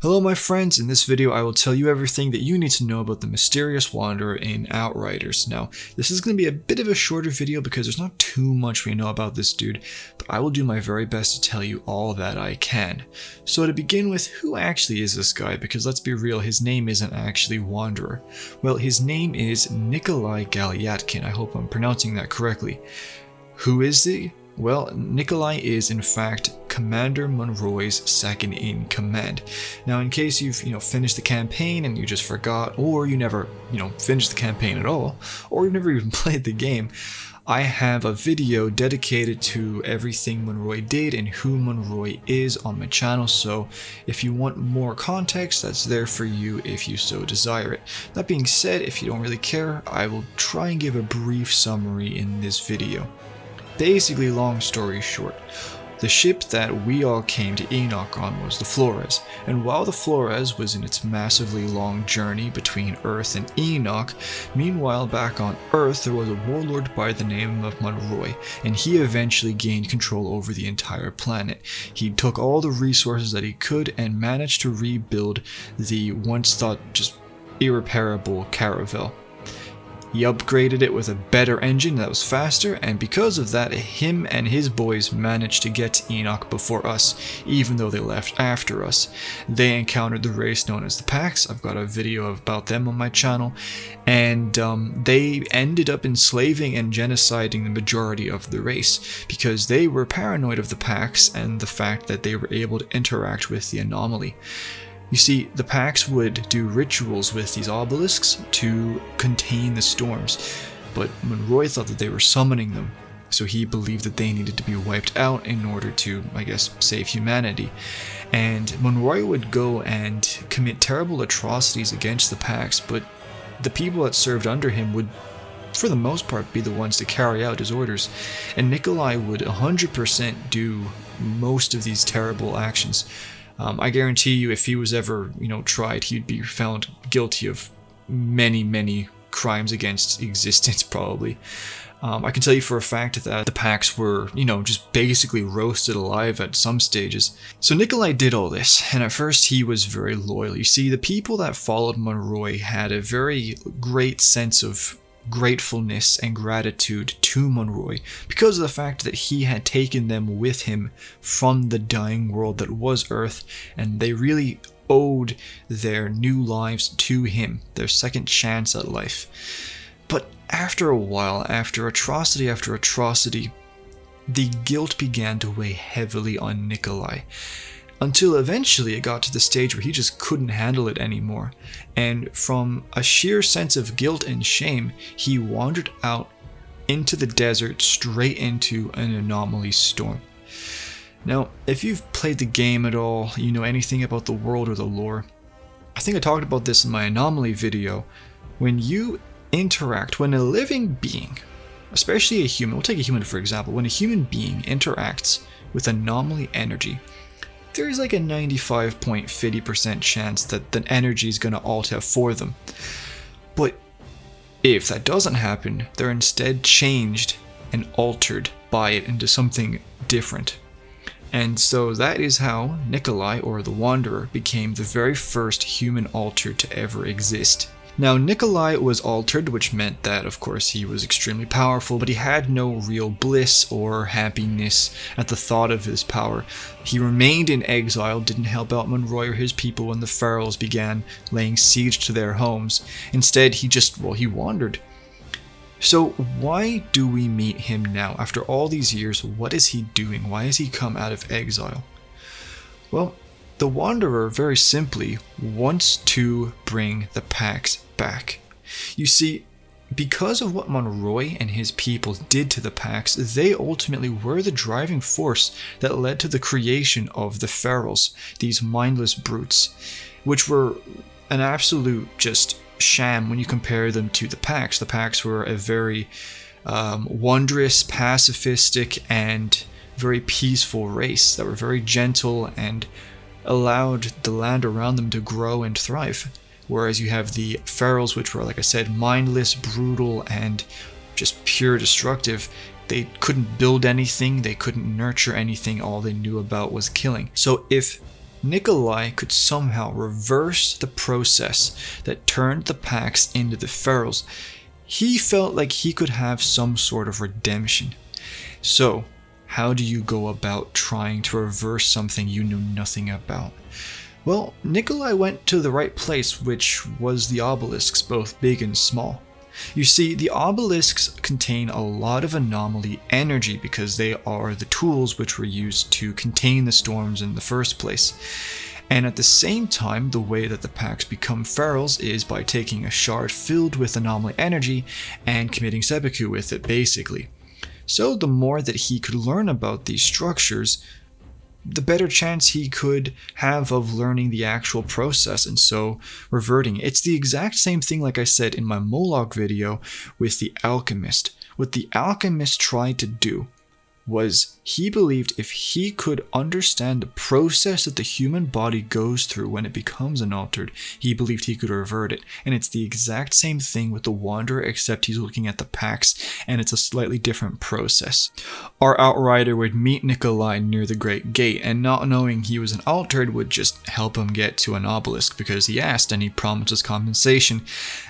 Hello my friends, in this video I will tell you everything that you need to know about the mysterious wanderer in Outriders. Now, this is going to be a bit of a shorter video because there's not too much we know about this dude, but I will do my very best to tell you all that I can. So to begin with, who actually is this guy? Because let's be real, his name isn't actually Wanderer. Well, his name is Nikolai Galyatkin, I hope I'm pronouncing that correctly. Who is he? Well, Nikolai is in fact Commander Monroy's second in command. Now, in case you've finished the campaign and you just forgot, or you never finished the campaign at all, or you've never even played the game, I have a video dedicated to everything Monroy did and who Monroy is on my channel, so if you want more context, that's there for you if you so desire it. That being said, if you don't really care, I will try and give a brief summary in this video. Basically, long story short, the ship that we all came to Enoch on was the Flores, and while the Flores was in its massively long journey between Earth and Enoch, meanwhile back on Earth there was a warlord by the name of Monroy, and he eventually gained control over the entire planet. He took all the resources that he could and managed to rebuild the once thought just irreparable caravel. He upgraded it with a better engine that was faster, and because of that, him and his boys managed to get to Enoch before us, even though they left after us. They encountered the race known as the Pax. I've got a video about them on my channel, and they ended up enslaving and genociding the majority of the race, because they were paranoid of the Pax and the fact that they were able to interact with the anomaly. You see, the Pax would do rituals with these obelisks to contain the storms, but Monroy thought that they were summoning them, so he believed that they needed to be wiped out in order to, save humanity. And Monroy would go and commit terrible atrocities against the Pax, but the people that served under him would, for the most part, be the ones to carry out his orders, and Nikolai would 100% do most of these terrible actions. I guarantee you, if he was ever, tried, he'd be found guilty of many crimes against existence, probably. I can tell you for a fact that the Pax were, just basically roasted alive at some stages. So Nikolai did all this, and at first he was very loyal. You see, the people that followed Monroy had a very great sense of gratefulness and gratitude to Monroy because of the fact that he had taken them with him from the dying world that was Earth, and they really owed their new lives to him, their second chance at life. But after a while, after atrocity after atrocity, the guilt began to weigh heavily on Nikolai, until eventually it got to the stage where he just couldn't handle it anymore, and from a sheer sense of guilt and shame, he wandered out into the desert straight into an anomaly storm. Now, if you've played the game at all, you know anything about the world or the lore, I think I talked about this in my anomaly video. When you interact, when a living being, especially a human, we'll take a human for example, when a human being interacts with anomaly energy, there is like a 95.50% chance that the energy is going to alter for them. But if that doesn't happen, they're instead changed and altered by it into something different. And so that is how Nikolai, or the Wanderer, became the very first human altered to ever exist. Now, Nikolai was altered, which meant that, of course, he was extremely powerful, but he had no real bliss or happiness at the thought of his power. He remained in exile, didn't help out Monroy or his people when the Pharaohs began laying siege to their homes. Instead, he wandered. So why do we meet him now? After all these years, what is he doing? Why has he come out of exile? Well, the Wanderer, very simply, wants to bring the Pax back. You see, because of what Monroy and his people did to the Pax, they ultimately were the driving force that led to the creation of the Pharaohs, these mindless brutes, which were an absolute just sham when you compare them to the Pax. The Pax were a very wondrous, pacifistic, and very peaceful race that were very gentle and allowed the land around them to grow and thrive. Whereas you have the Pharaohs, which were, like I said, mindless, brutal, and just pure destructive. They couldn't build anything, they couldn't nurture anything, all they knew about was killing. So if Nikolai could somehow reverse the process that turned the Pax into the Ferals, he felt like he could have some sort of redemption. So, how do you go about trying to reverse something you knew nothing about? Well, Nikolai went to the right place, which was the obelisks, both big and small. You see, the obelisks contain a lot of anomaly energy because they are the tools which were used to contain the storms in the first place. And at the same time, the way that the Pax become Ferals is by taking a shard filled with anomaly energy and committing seppuku with it, basically. So the more that he could learn about these structures, the better chance he could have of learning the actual process and so reverting. It's the exact same thing like I said in my Moloch video with the alchemist. What the alchemist tried to do was he believed if he could understand the process that the human body goes through when it becomes unaltered, he believed he could revert it. And it's the exact same thing with the Wanderer, except he's looking at the Pax, and it's a slightly different process. Our Outrider would meet Nikolai near the Great Gate, and not knowing he was an altered would just help him get to an obelisk because he asked and he promised compensation.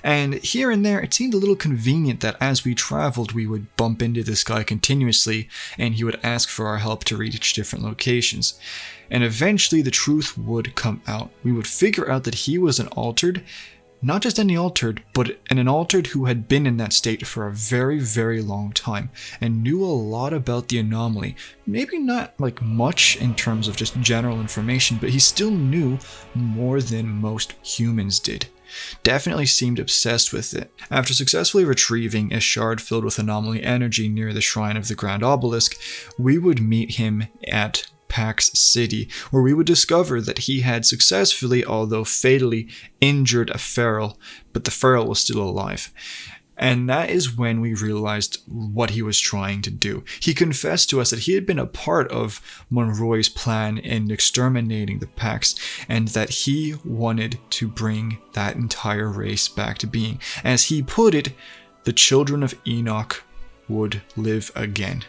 And here and there, it seemed a little convenient that as we traveled, we would bump into this guy continuously, and he would ask for our help to reach different locations. And eventually the truth would come out. We would figure out that he was an altered, not just any altered, but an altered who had been in that state for a very, very long time and knew a lot about the anomaly. Maybe not like much in terms of just general information, but he still knew more than most humans did. Definitely seemed obsessed with it. After successfully retrieving a shard filled with anomaly energy near the shrine of the Grand Obelisk, we would meet him at Pax City, where we would discover that he had successfully, although fatally, injured a feral, but the feral was still alive. And that is when we realized what he was trying to do. He confessed to us that he had been a part of Monroy's plan in exterminating the Pax, and that he wanted to bring that entire race back to being. As he put it, the children of Enoch would live again.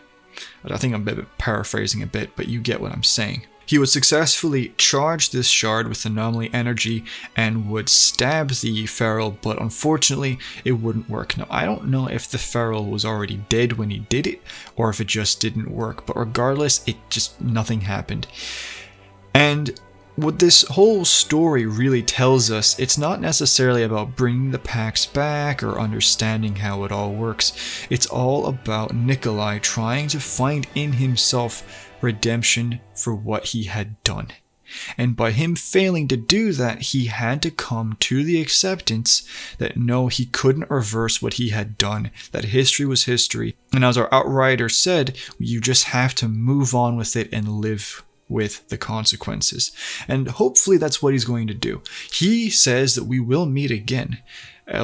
I think I'm paraphrasing a bit, but you get what I'm saying. He would successfully charge this shard with anomaly energy and would stab the feral, but unfortunately it wouldn't work. Now, I don't know if the feral was already dead when he did it, or if it just didn't work, but regardless, nothing happened. And what this whole story really tells us, it's not necessarily about bringing the Pax back or understanding how it all works. It's all about Nikolai trying to find in himself redemption for what he had done. And by him failing to do that, he had to come to the acceptance that no, he couldn't reverse what he had done, that history was history. And as our Outrider said, you just have to move on with it and live with the consequences. And hopefully that's what he's going to do. He says that we will meet again.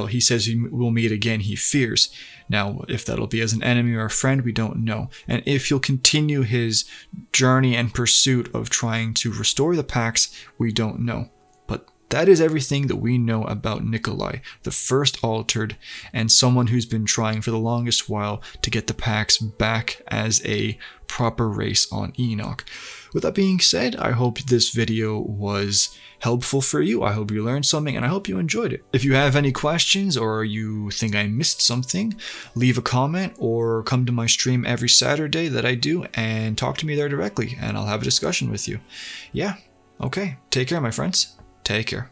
He says we will meet again, he fears. Now, if that'll be as an enemy or a friend, we don't know. And if he'll continue his journey and pursuit of trying to restore the Pax, we don't know. But that is everything that we know about Nikolai, the first altered, and someone who's been trying for the longest while to get the Pax back as a proper race on Enoch. With that being said, I hope this video was helpful for you. I hope you learned something, and I hope you enjoyed it. If you have any questions or you think I missed something, leave a comment or come to my stream every Saturday that I do and talk to me there directly, and I'll have a discussion with you. Yeah, okay. Take care, my friends. Take care.